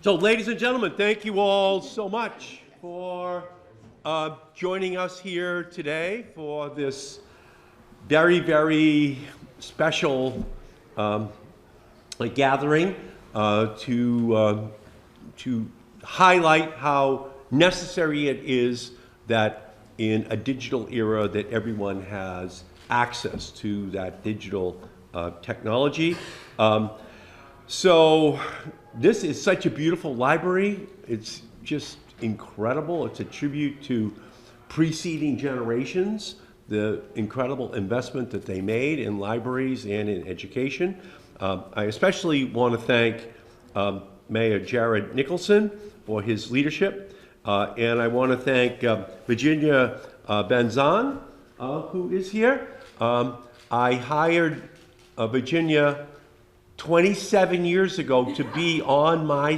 So, ladies and gentlemen, thank you all so much for joining us here today for this very, very special gathering to highlight how necessary it is that in a digital era that everyone has access to that digital technology. So this is such a beautiful library. It's just incredible. It's a tribute to preceding generations, the incredible investment that they made in libraries and in education. I especially want to thank Mayor Jared Nicholson for his leadership, and I want to thank Virginia Benzon, who is here. I hired Virginia 27 years ago to be on my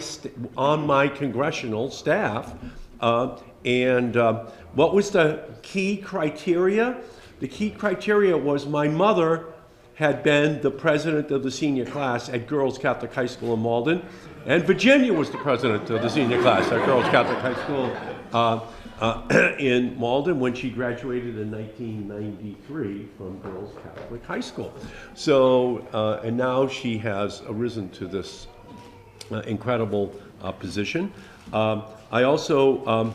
congressional staff, and what was the key criteria? The key criteria was my mother had been the president of the senior class at Girls Catholic High School in Malden, and Virginia was the president of the senior class at Girls Catholic High School in Malden when she graduated in 1993 from Girls Catholic High School. So, and now she has arisen to this incredible position. I also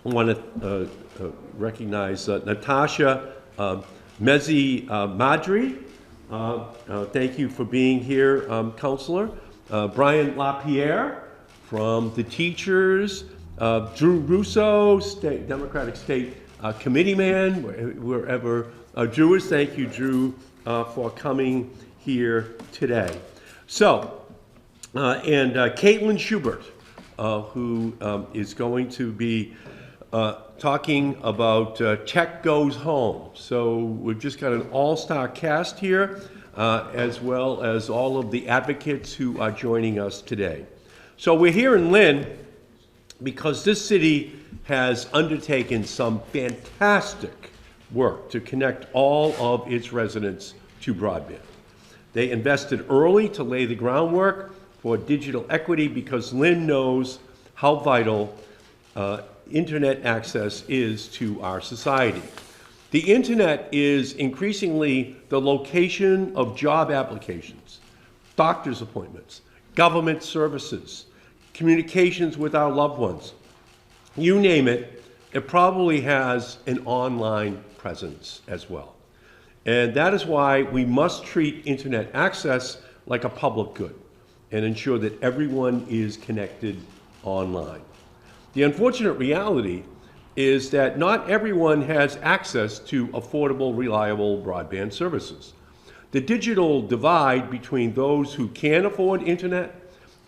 want to recognize Natasha Mezzi Madri. Thank you for being here, Counselor. Brian LaPierre from the teachers. Drew Russo, Democratic State Committeeman, wherever Drew is. Thank you, Drew, for coming here today. So, and Caitlin Schubert, who is going to be talking about Tech Goes Home. So we've just got an all-star cast here, as well as all of the advocates who are joining us today. So we're here in Lynn because this city has undertaken some fantastic work to connect all of its residents to broadband. They invested early to lay the groundwork for digital equity because Lynn knows how vital internet access is to our society. The internet is increasingly the location of job applications, doctor's appointments, government services, communications with our loved ones. You name it, it probably has an online presence as well. And that is why we must treat internet access like a public good and ensure that everyone is connected online. The unfortunate reality is that not everyone has access to affordable, reliable broadband services. The digital divide between those who can afford internet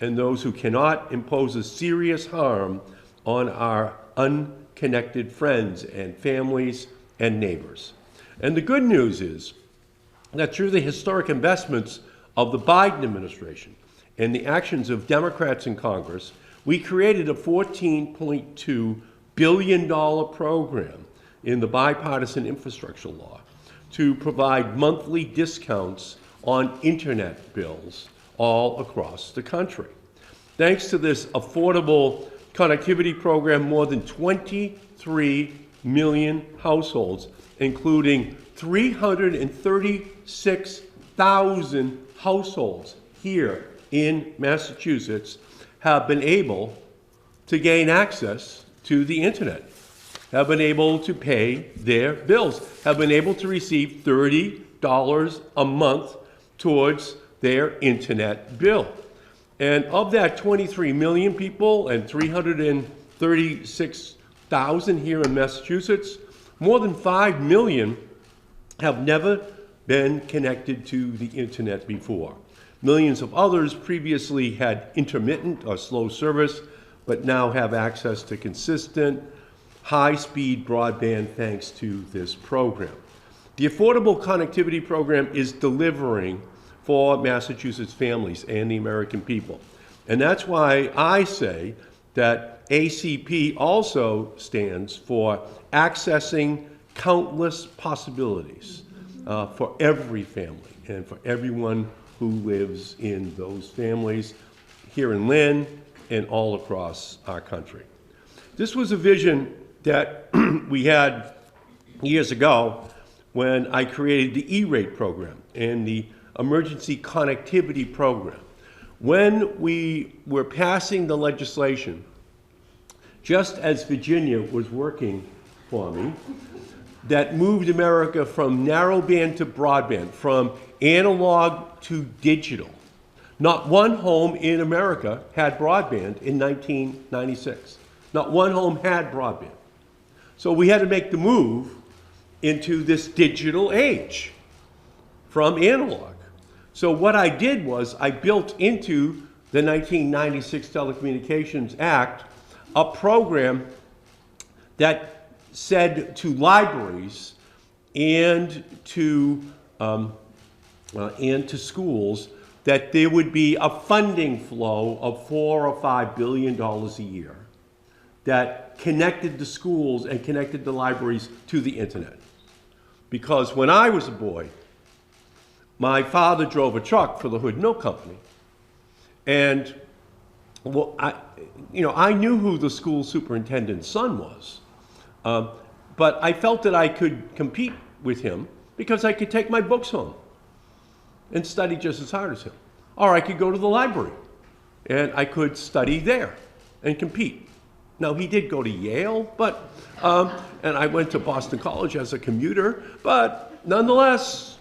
and those who cannot imposes serious harm on our unconnected friends and families and neighbors. And the good news is that through the historic investments of the Biden administration and the actions of Democrats in Congress, we created a $14.2 billion program in the bipartisan infrastructure law to provide monthly discounts on internet bills all across the country. Thanks to this affordable connectivity program, more than 23 million households, including 336,000 households here in Massachusetts, have been able to gain access to the internet, have been able to pay their bills, have been able to receive $30 a month towards their internet bill. And of that 23 million people and 336,000 here in Massachusetts, more than 5 million have never been connected to the internet before. Millions of others previously had intermittent or slow service, but now have access to consistent, high-speed broadband thanks to this program. The Affordable Connectivity Program is delivering for Massachusetts families and the American people. And that's why I say that ACP also stands for accessing countless possibilities for every family and for everyone who lives in those families here in Lynn and all across our country. This was a vision that we had years ago when I created the E-rate program and the emergency connectivity program. When we were passing the legislation, just as Virginia was working for me, that moved America from narrowband to broadband, from analog to digital. Not one home in America had broadband in 1996. Not one home had broadband. So we had to make the move into this digital age from analog. So what I did was I built into the 1996 Telecommunications Act a program that said to libraries and to schools that there would be a funding flow of $4 or $5 billion a year that connected the schools and connected the libraries to the internet. Because when I was a boy, my father drove a truck for the Hood Milk Company. And well, I knew who the school superintendent's son was. But I felt that I could compete with him because I could take my books home and study just as hard as him. Or I could go to the library and I could study there and compete. Now, he did go to Yale, but, and I went to Boston College as a commuter, but nonetheless,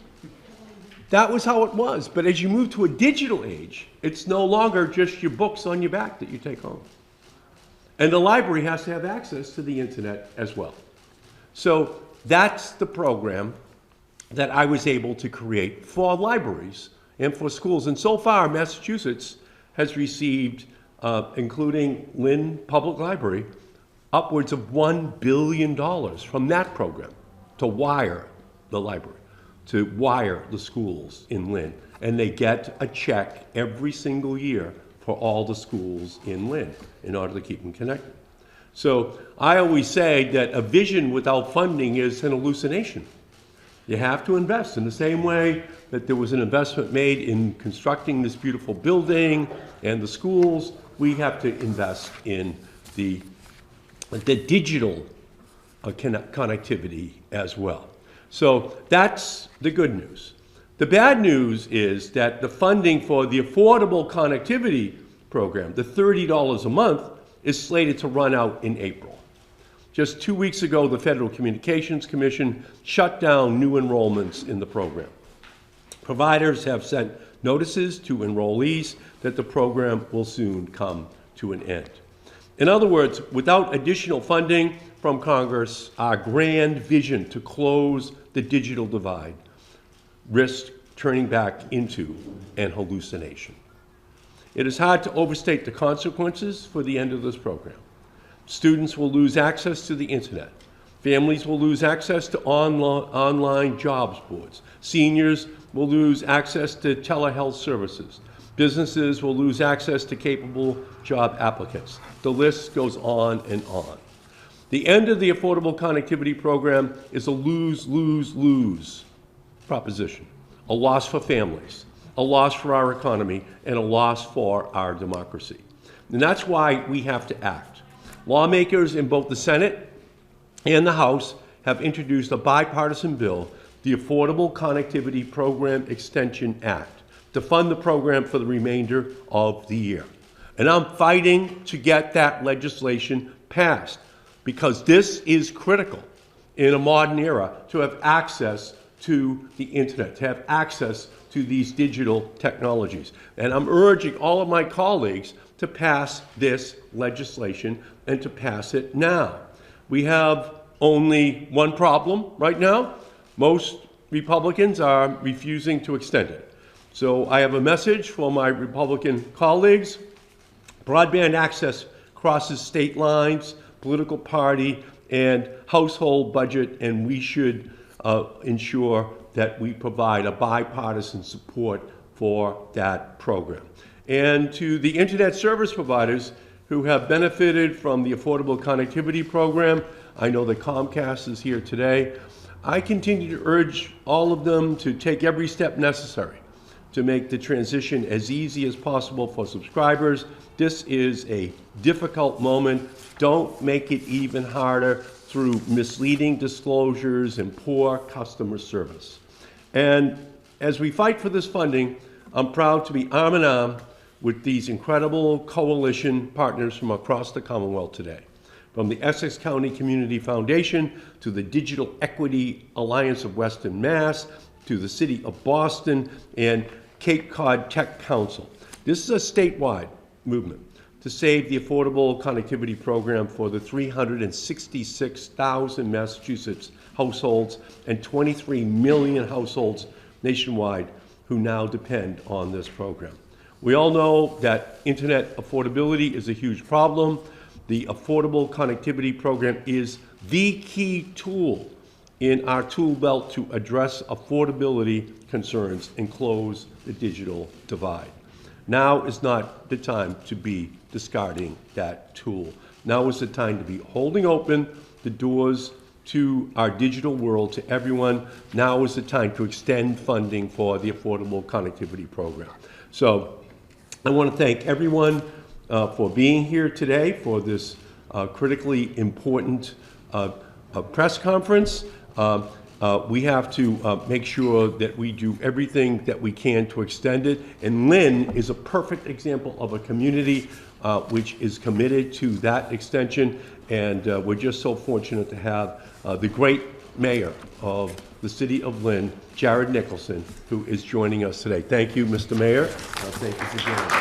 that was how it was. But as you move to a digital age, it's no longer just your books on your back that you take home. And the library has to have access to the internet as well. So that's the program that I was able to create for libraries and for schools. And so far, Massachusetts has received, including Lynn Public Library, upwards of $1 billion from that program to wire the library, to wire the schools in Lynn. And they get a check every single year for all the schools in Lynn in order to keep them connected. So I always say that a vision without funding is an hallucination. You have to invest in the same way that there was an investment made in constructing this beautiful building and the schools. We have to invest in the digital connectivity as well. So that's the good news. The bad news is that the funding for the Affordable Connectivity Program, the $30 a month, is slated to run out in April. Just 2 weeks ago, the Federal Communications Commission shut down new enrollments in the program. Providers have sent notices to enrollees that the program will soon come to an end. In other words, without additional funding from Congress, our grand vision to close the digital divide risks turning back into an hallucination. It is hard to overstate the consequences for the end of this program. Students will lose access to the internet. Families will lose access to online jobs boards. Seniors will lose access to telehealth services. Businesses will lose access to capable job applicants. The list goes on and on. The end of the Affordable Connectivity Program is a lose-lose-lose proposition. A loss for families, a loss for our economy, and a loss for our democracy. And that's why we have to act. Lawmakers in both the Senate and the House have introduced a bipartisan bill, the Affordable Connectivity Program Extension Act, to fund the program for the remainder of the year. And I'm fighting to get that legislation passed because this is critical in a modern era to have access to the internet, to have access to these digital technologies. And I'm urging all of my colleagues to pass this legislation and to pass it now. We have only one problem right now. Most Republicans are refusing to extend it. So I have a message for my Republican colleagues. Broadband access crosses state lines, political party, and household budget, and we should ensure that we provide a bipartisan support for that program. And to the internet service providers who have benefited from the Affordable Connectivity Program, I know that Comcast is here today. I continue to urge all of them to take every step necessary to make the transition as easy as possible for subscribers. This is a difficult moment. Don't make it even harder through misleading disclosures and poor customer service. And as we fight for this funding, I'm proud to be arm in arm with these incredible coalition partners from across the Commonwealth today. From the Essex County Community Foundation to the Digital Equity Alliance of Western Mass to the City of Boston and Cape Cod Tech Council. This is a statewide movement to save the Affordable Connectivity Program for the 366,000 Massachusetts households and 23 million households nationwide who now depend on this program. We all know that internet affordability is a huge problem. The Affordable Connectivity Program is the key tool in our tool belt to address affordability concerns and close the digital divide. Now is not the time to be discarding that tool. Now is the time to be holding open the doors to our digital world to everyone. Now is the time to extend funding for the Affordable Connectivity Program. So I want to thank everyone for being here today for this critically important press conference. We have to make sure that we do everything that we can to extend it. And Lynn is a perfect example of a community which is committed to that extension. And we're just so fortunate to have the great mayor of the city of Lynn, Jared Nicholson, who is joining us today. Thank you, Mr. Mayor. Thank you for joining us.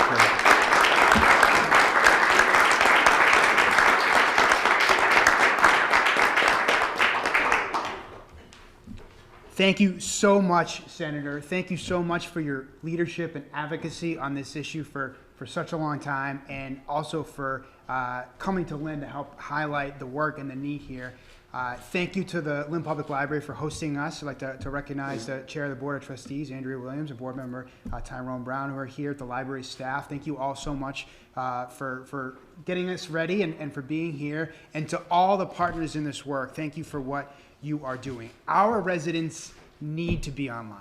Thank you so much, Senator. Thank you so much for your leadership and advocacy on this issue for such a long time, and also for coming to Lynn to help highlight the work and the need here. Thank you to the Lynn Public Library for hosting us. I'd like to recognize the Chair of the Board of Trustees, Andrea Williams, and Board Member Tyrone Brown, who are here, at the library staff. Thank you all so much for getting us ready and for being here. And to all the partners in this work, thank you for what you are doing. Our residents need to be online.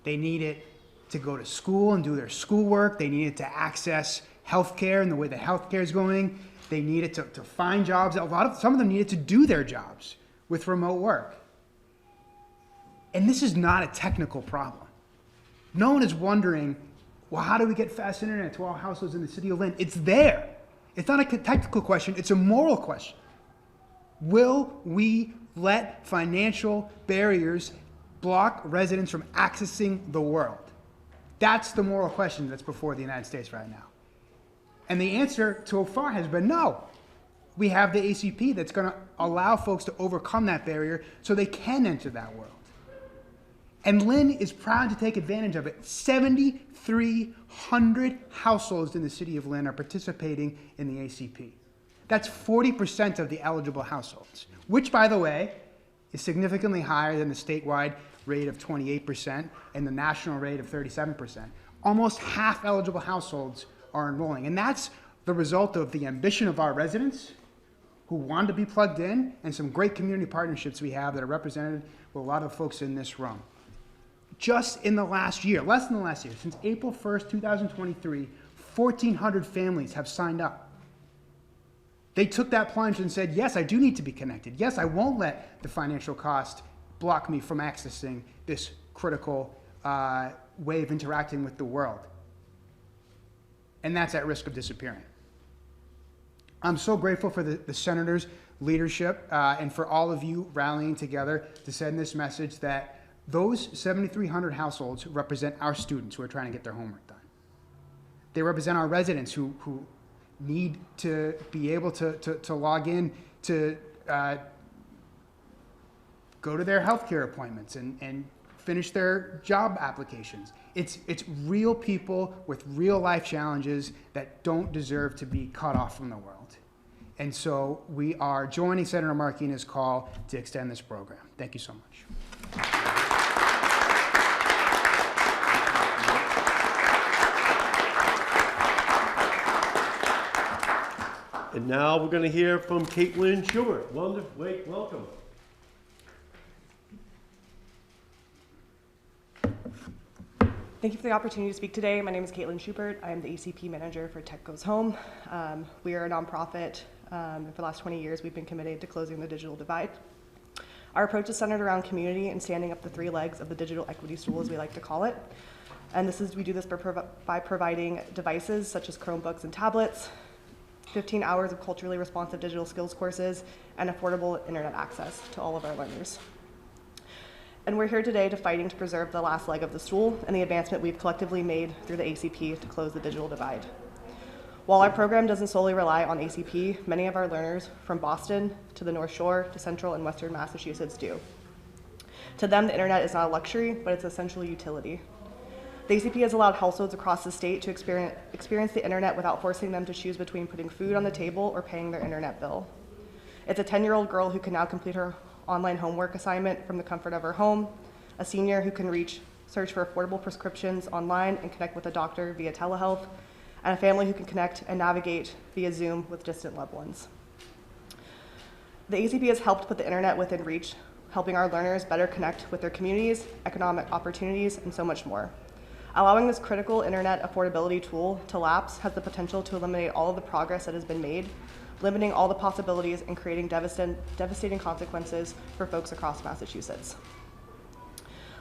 They need it to go to school and do their schoolwork. They need it to access healthcare and the way that healthcare is going. They need it to find jobs. Some of them need it to do their jobs with remote work. And this is not a technical problem. No one is wondering, well, how do we get fast internet to all households in the city of Lynn? It's there. It's not a technical question, it's a moral question. Will we let financial barriers block residents from accessing the world? That's the moral question that's before the United States right now. And the answer so far has been no. We have the ACP that's going to allow folks to overcome that barrier so they can enter that world. And Lynn is proud to take advantage of it. 7,300 households in the city of Lynn are participating in the ACP. That's 40% of the eligible households, which, by the way, is significantly higher than the statewide rate of 28% and the national rate of 37%. Almost half eligible households are enrolling. And that's the result of the ambition of our residents who want to be plugged in, and some great community partnerships we have that are represented with a lot of folks in this room. Just in the last year, less than the last year, since April 1st, 2023, 1,400 families have signed up. They took that plunge and said, yes, I do need to be connected. Yes, I won't let the financial cost block me from accessing this critical way of interacting with the world. And that's at risk of disappearing. I'm so grateful for the Senator's leadership and for all of you rallying together to send this message that those 7,300 households represent our students who are trying to get their homework done. They represent our residents who need to be able to log in to go to their healthcare appointments and finish their job applications. It's real people with real life challenges that don't deserve to be cut off from the world. And so we are joining Senator Markey in his call to extend this program. Thank you so much. And now we're going to hear from Caitlin Schubert. Welcome. Thank you for the opportunity to speak today. My name is Caitlin Schubert. I am the ACP manager for Tech Goes Home. We are a nonprofit, and for the last 20 years, we've been committed to closing the digital divide. Our approach is centered around community and standing up the three legs of the digital equity stool, as we like to call it. And we do this by providing devices such as Chromebooks and tablets, 15 hours of culturally responsive digital skills courses, and affordable internet access to all of our learners. And we're here today fighting to preserve the last leg of the stool and the advancement we've collectively made through the ACP to close the digital divide. While our program doesn't solely rely on ACP, many of our learners from Boston to the North Shore to Central and Western Massachusetts do. To them, the internet is not a luxury, but it's essential utility. The ACP has allowed households across the state to experience the internet without forcing them to choose between putting food on the table or paying their internet bill. It's a 10-year-old girl who can now complete her online homework assignment from the comfort of her home, a senior who can search for affordable prescriptions online and connect with a doctor via telehealth, and a family who can connect and navigate via Zoom with distant loved ones. The ACP has helped put the internet within reach, helping our learners better connect with their communities, economic opportunities, and so much more. Allowing this critical internet affordability tool to lapse has the potential to eliminate all of the progress that has been made, limiting all the possibilities and creating devastating consequences for folks across Massachusetts.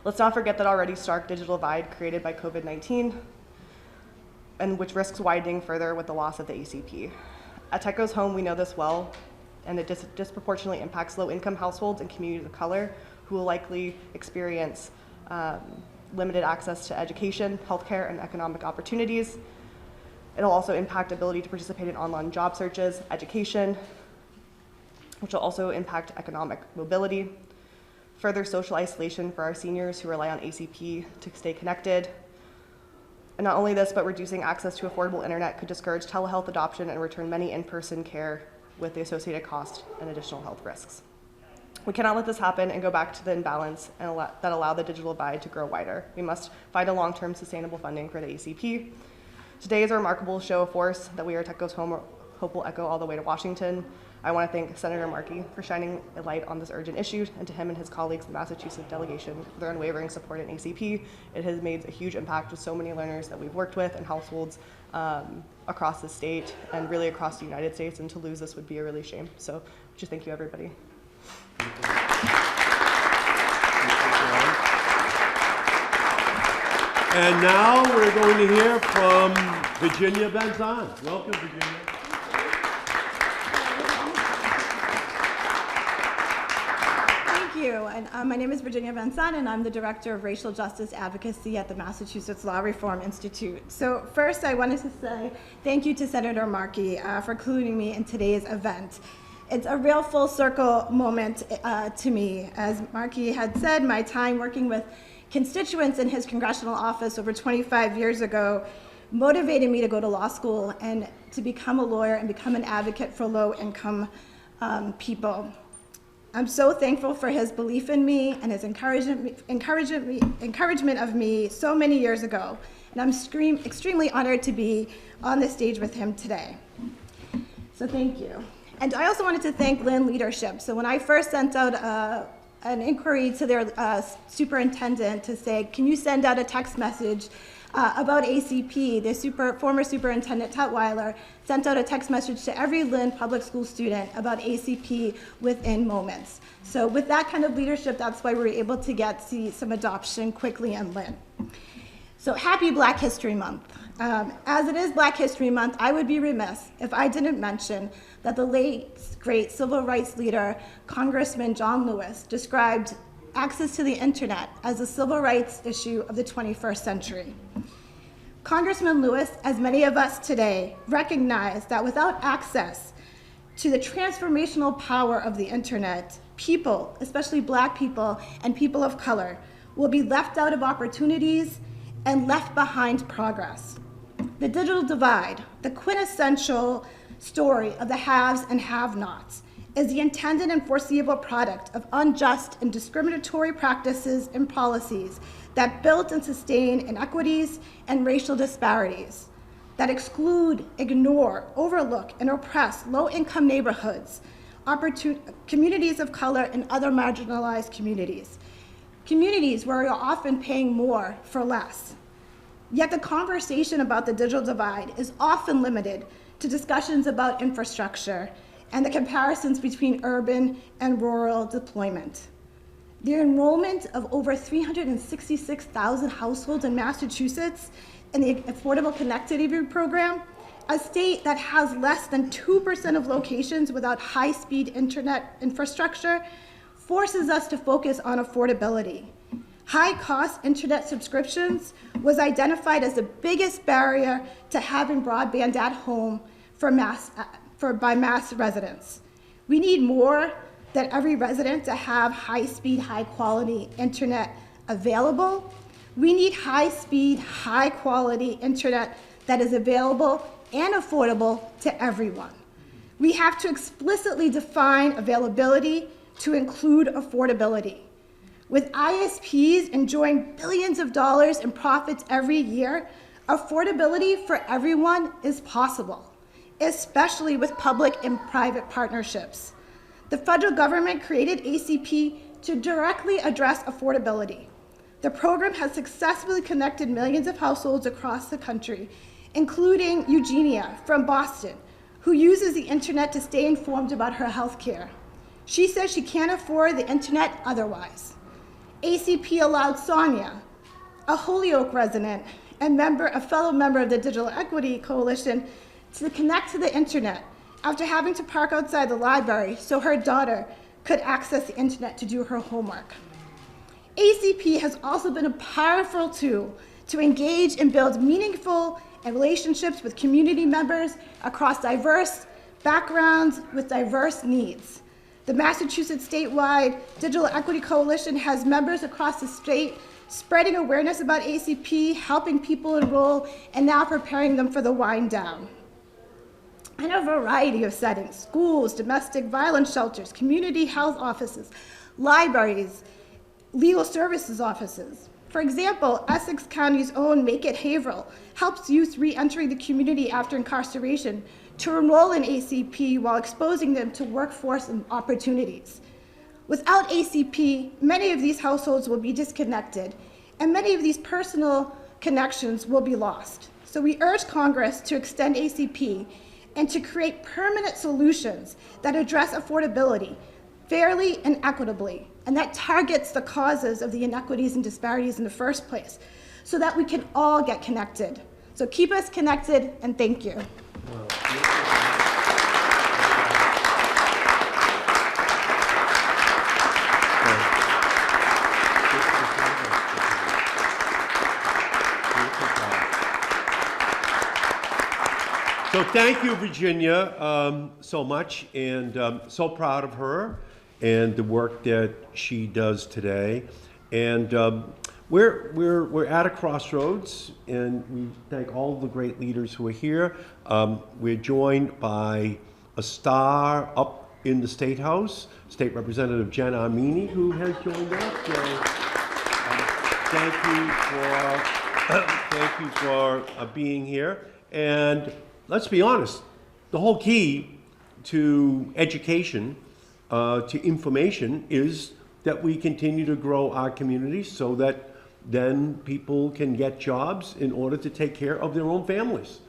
Let's not forget that already stark digital divide created by COVID-19, and which risks widening further with the loss of the ACP. At Tech Goes Home, we know this well, and it disproportionately impacts low-income households and communities of color who will likely experience limited access to education, healthcare, and economic opportunities. It'll also impact ability to participate in online job searches, education, which will also impact economic mobility, further social isolation for our seniors who rely on ACP to stay connected. And not only this, but reducing access to affordable internet could discourage telehealth adoption and return many in-person care with the associated cost and additional health risks. We cannot let this happen and go back to the imbalance that allow the digital divide to grow wider. We must find a long-term sustainable funding for the ACP. Today is a remarkable show of force that we are Tech Goes Home hope will echo all the way to Washington. I want to thank Senator Markey for shining a light on this urgent issue, and to him and his colleagues in the Massachusetts delegation for their unwavering support in ACP. It has made a huge impact with so many learners that we've worked with and households across the state and really across the United States, and to lose this would be a really shame. So just thank you, everybody. And now we're going to hear from Virginia Benzon. Welcome, Virginia. Thank you. And my name is Virginia Benzon, and I'm the Director of Racial Justice Advocacy at the Massachusetts Law Reform Institute. So first, I wanted to say thank you to Senator Markey for including me in today's event. It's a real full circle moment to me. As Markey had said, my time working with constituents in his congressional office over 25 years ago motivated me to go to law school and to become a lawyer and become an advocate for low-income people. I'm so thankful for his belief in me and his encouragement of me so many years ago. And I'm extremely honored to be on the stage with him today. So thank you. And I also wanted to thank Lynn Leadership. So when I first sent out an inquiry to their superintendent to say, can you send out a text message about ACP, the former superintendent Tutwiler sent out a text message to every Lynn public school student about ACP within moments. So with that kind of leadership, that's why we were able to see some adoption quickly in Lynn. So happy Black History Month. As it is Black History Month, I would be remiss if I didn't mention that the late, great civil rights leader, Congressman John Lewis, described access to the internet as a civil rights issue of the 21st century. Congressman Lewis, as many of us today, recognize that without access to the transformational power of the internet, people, especially Black people and people of color, will be left out of opportunities and left behind progress. The digital divide, the quintessential story of the haves and have-nots, is the intended and foreseeable product of unjust and discriminatory practices and policies that build and sustain inequities and racial disparities, that exclude, ignore, overlook, and oppress low-income neighborhoods, communities of color, and other marginalized communities. Communities where we are often paying more for less. Yet the conversation about the digital divide is often limited to discussions about infrastructure and the comparisons between urban and rural deployment. The enrollment of over 366,000 households in Massachusetts in the Affordable Connectivity Program, a state that has less than 2% of locations without high-speed internet infrastructure, forces us to focus on affordability. High-cost internet subscriptions was identified as the biggest barrier to having broadband at home by mass residents. We need more than every resident to have high-speed, high-quality internet available. We need high-speed, high-quality internet that is available and affordable to everyone. We have to explicitly define availability to include affordability. With ISPs enjoying billions of dollars in profits every year, affordability for everyone is possible, especially with public and private partnerships. The federal government created ACP to directly address affordability. The program has successfully connected millions of households across the country, including Eugenia from Boston, who uses the internet to stay informed about her health care. She says she can't afford the internet otherwise. ACP allowed Sonia, a Holyoke resident and a fellow member of the Digital Equity Coalition, to connect to the internet after having to park outside the library so her daughter could access the internet to do her homework. ACP has also been a powerful tool to engage and build meaningful relationships with community members across diverse backgrounds with diverse needs. The Massachusetts statewide Digital Equity Coalition has members across the state spreading awareness about ACP, helping people enroll, and now preparing them for the wind down. In a variety of settings: schools, domestic violence shelters, community health offices, libraries, legal services offices. For example, Essex County's own Make It Haverhill helps youth re-entering the community after incarceration to enroll in ACP while exposing them to workforce and opportunities. Without ACP, many of these households will be disconnected, and many of these personal connections will be lost. So we urge Congress to extend ACP and to create permanent solutions that address affordability fairly and equitably, and that targets the causes of the inequities and disparities in the first place, so that we can all get connected. So keep us connected, and thank you. So thank you, Virginia, so much, and so proud of her and the work that she does today. And we're at a crossroads, and we thank all of the great leaders who are here. We're joined by a star up in the State House, State Representative Jen Armini, who has joined us. So, thank you for being here. And let's be honest, the whole key to education, to information, is that we continue to grow our communities so that then people can get jobs in order to take care of their own families.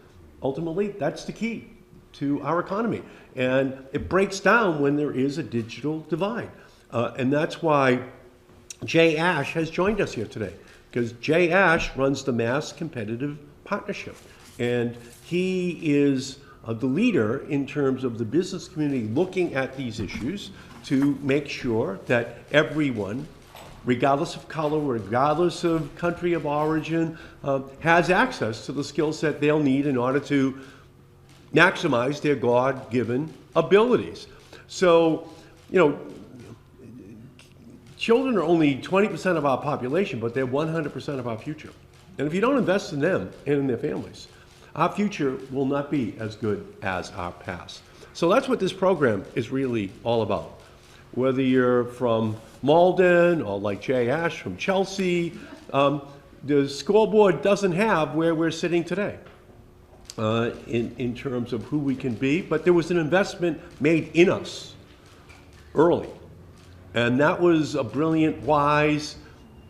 Ultimately, that's the key to our economy. And it breaks down when there is a digital divide. And that's why Jay Ash has joined us here today, because Jay Ash runs the Mass Competitive Partnership. And he is the leader in terms of the business community looking at these issues to make sure that everyone, regardless of color, regardless of country of origin, has access to the skill set they'll need in order to maximize their God-given abilities. So, you know, children are only 20% of our population, but they're 100% of our future. And if you don't invest in them and in their families, our future will not be as good as our past. So that's what this program is really all about. Whether you're from Malden or like Jay Ash from Chelsea, the scoreboard doesn't have where we're sitting today in terms of who we can be, but there was an investment made in us early. And that was a brilliant, wise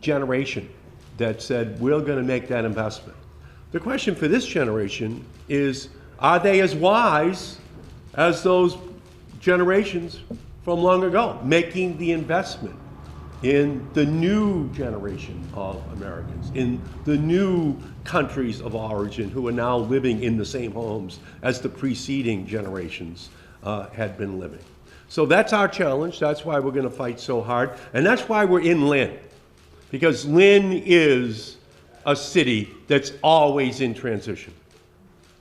generation that said, we're going to make that investment. The question for this generation is, are they as wise as those generations from long ago, making the investment in the new generation of Americans, in the new countries of origin who are now living in the same homes as the preceding generations had been living. So that's our challenge. That's why we're going to fight so hard. And that's why we're in Lynn. Because Lynn is a city that's always in transition.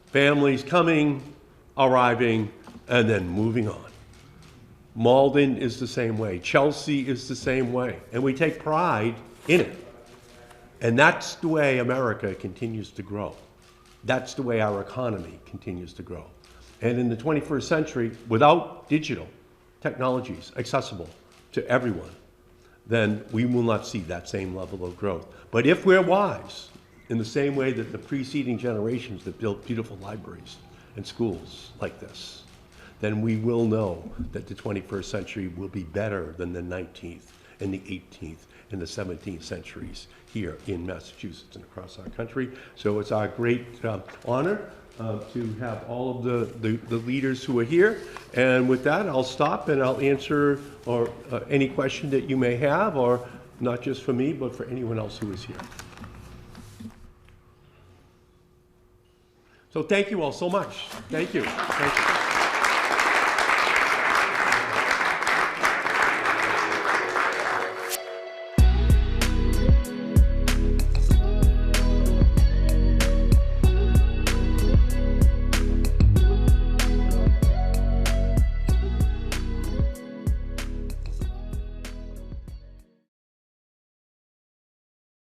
Families coming, arriving, and then moving on. Malden is the same way. Chelsea is the same way. And we take pride in it. And that's the way America continues to grow. That's the way our economy continues to grow. And in the 21st century, without digital technologies accessible to everyone, then we will not see that same level of growth. But if we're wise, in the same way that the preceding generations that built beautiful libraries and schools like this, then we will know that the 21st century will be better than the 19th and the 18th and the 17th centuries here in Massachusetts and across our country. So it's our great honor to have all of the leaders who are here. And with that, I'll stop and I'll answer any question that you may have, or not just for me, but for anyone else who is here. So thank you all so much. Thank you. Thank you.